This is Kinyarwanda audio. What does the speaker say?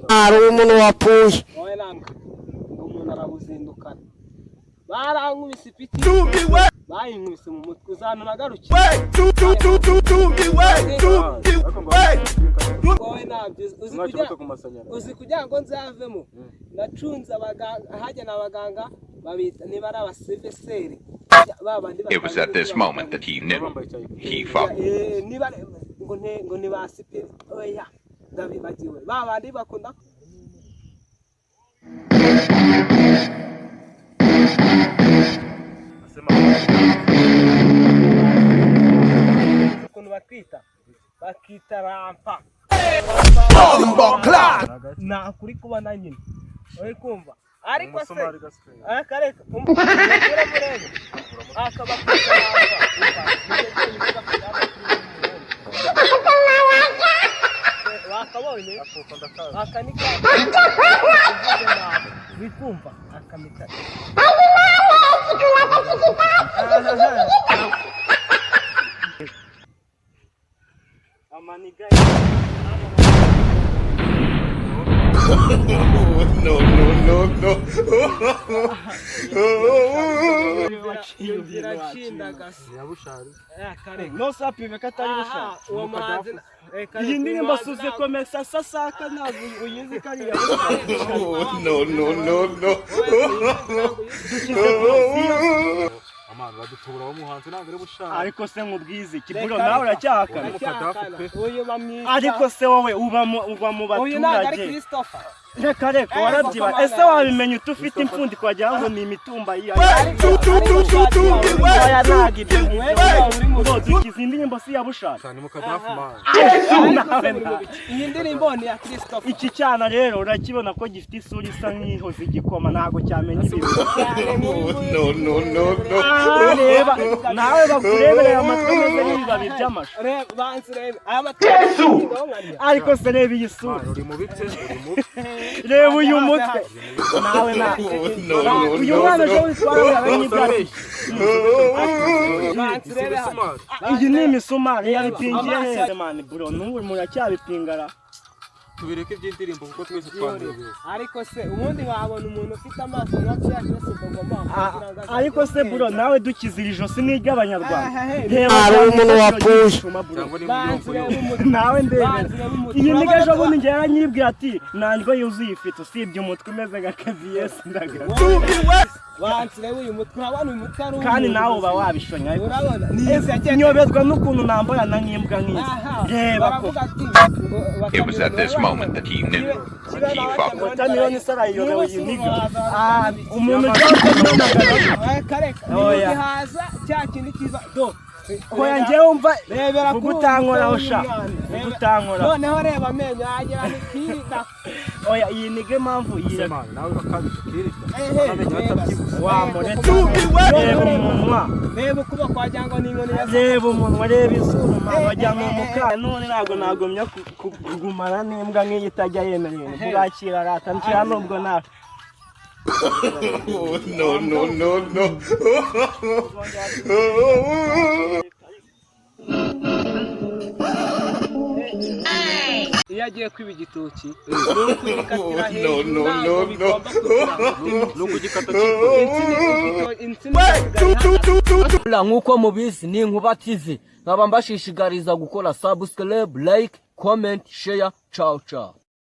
Hari umuntu wapfuye. Wowe namwe umuntu arabuzindukana. Barankubise ipiti. Bayinkubise mu mutwe uzana nagarukira. Wowe nabyo uzi kugira ngo nzavemo. Nacunze abaganga hajya n'abaganga babita niba ari abaseveseri. It was at this moment that he knew. He fought. Ngo ni basipiri. Oya. Ndabibagiwe. Babandi bakunda ukuntu bakita rampa na kuri kubana nyine uri kumva ariko se akareka umurebe akaba wakabonye akanika bikumva akamika amaniga no. No sapi bekatari busha uwo muhanzi iyi ndirimbo suze komesa sasaka ntabwo uyizi kari ya no. Amana badutubura wo muhanzi nangere bushaka ariko se nkubwize kiburo nawe uracyakana uyu bamwita ariko se wowe uba mu baturage uyu nagari Christopher reka warabyiba ese wabimenye utufite imfundi kwagira ngo ni imitumba ya nagibye ngo dukize indirimbo si yabushaka cyane mukadafu man iyi ndirimbo ni ya Christopher iki cyana rero urakibona ko gifite isura isa nk'ihoze igikoma ntago cyamenye ibintu no. Reba nawe bakurebera amatwi meze n'ibibabi by'amashu banzirebe aya matwi ariko se reba iyi sura uri mu bitse reba uyu mutwe nawe uyu mwana ejo witwara abanyibwati iyi ni imisumari yabipingiye heza mani bro n'ubu muracyabipingara tubireke by'indirimbo kuko twese twanebeye ariko se ubundi wabona umuntu ufite amaso nk'acyashye sogoma ariko se bro nawe dukizira ijosi n'iry'abanyarwanda Hari umuntu wapfuye. nawe ndebe iyi niga ejo bundi ngiye yaranyibwira ati nandwo yuzuye ifite usibye umutwe umeze nk'akazi yesi ndagara wansire uyu mutwe urabona uyu mutwe ari kandi nawe uba wabishonya ariko urabona nyobezwa n'ukuntu namborana nk'imbwa nk'izi reba ko It was at this moment that he knew. He fought. Watermelon sara yobewe iyi niga umuntu cyangwa kareka nihaza cya kintu kiza do Oya ngewe umva rebera kugutankora osha kugutankora noneho reba amenyo yagira nikirida oya iyi nige mpamvu yira nawe bakabishikirida amenyo atabyibuze wa muretse reba umunwa reba kuba kwajyango ningoni ya reba umunwa reba isura wajya mu muka none nagomya kugumana n'imbwa nk'iyitajya yemereye bwakira rata ncira nubwo nawe no. Iyo agiye kwiba igitoki no kwikatira hejuru no kugikata nk'uko mubizi ni Inkuba TV nkaba mbashishikariza gukora subscribe, like, comment, share. Ciao.